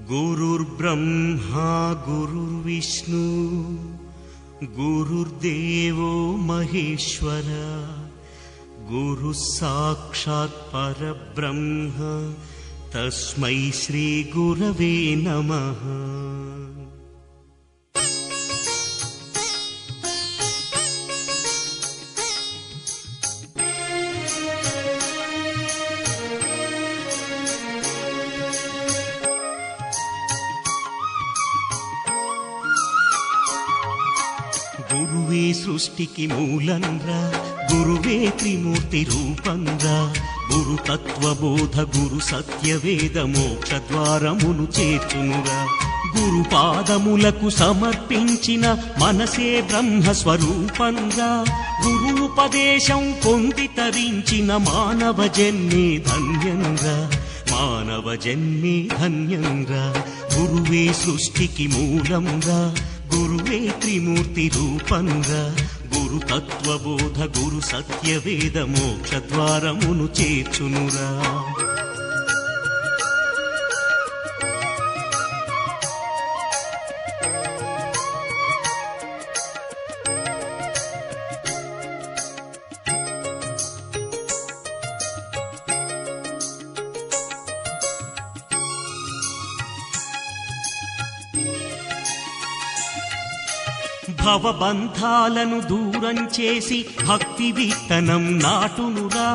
गुरुर्ब्रह्मा गुरुर्विष्णु गुरुर्देवो महेश्वर गुरुः साक्षात् परब्रह्म तस्मै श्री गुरवे नमः। గురువే సృష్టికి మూలంరా, గురువే త్రిమూర్తి రూపంరా, గురు తత్వబోధ గురు సత్యవేద మోక్ష ద్వారమును చేర్చునురా. గురు పాదములకు సమర్పించిన మనసే బ్రహ్మ స్వరూపంరా, గురూపదేశం పొంది తరించిన మానవ జన్మే ధన్యంరా, మానవ జన్మే ధన్యంరా. గురువే సృష్టికి మూలంరా, గురువే త్రిమూర్తి రూపంగా, గురు తత్వబోధ గురు సత్యవేద మోక్ష ద్వారమును చేర్చునురా. భవబంధాలను దూరం చేసి భక్తి విత్తనం నాటునురా,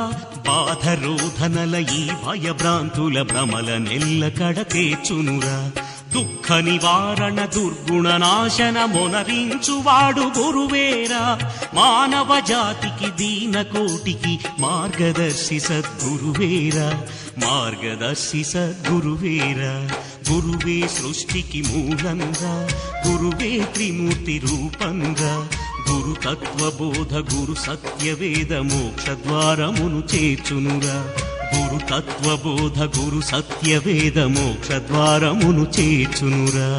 బాధరోధనల ఈ భయభ్రాంతుల భ్రమల నెల్ల కడతేచునురా. దుఃఖ నివారణ దుర్గుణ నాశన మొనరించువాడు గురువేరా, మానవ జాతికి దీన కోటికి మార్గదర్శి సద్గురువేరా, మార్గదర్శి సద్గురువేరా. గురువే సృష్టికి మూలంగా, గురువే త్రిమూర్తి రూపంగా, గురు తత్వబోధ గురు సత్యవేద మోక్ష ద్వారమును చేర్చునురా. గురు తత్వబోధ గురు సత్యవేద మోక్ష ద్వారమును చేర్చునురా.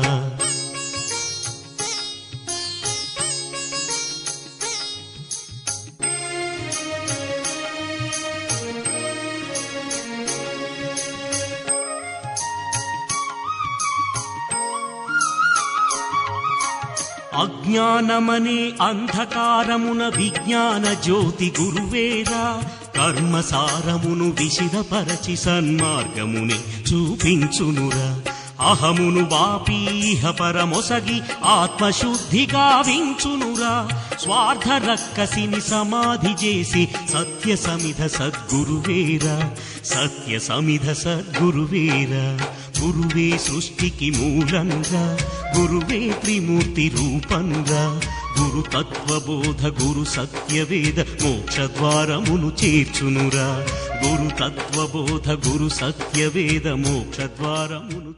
అజ్ఞానమనే అంధకారమున విజ్ఞాన జ్యోతి గురువేరా, కర్మసారమును విశిదపరచి సన్మార్గముని చూపించునురా. అహమును వాపీహ పరమొసగి ఆత్మశుద్ధి గావించునురా. స్వార్థ రక్కసిని సమాధి చేసి సత్య సమిధ సద్గురువేరా, సత్య సమిధ సద్గురువేరా. గురువే సృష్టికి మూలంగా, గురువే త్రిమూర్తి రూపంగా, గురు తత్వబోధ గురు సత్యవేద మోక్ష ద్వారమును చేర్చునురా. గురు తత్వబోధ గురు సత్యవేద మోక్ష ద్వారమును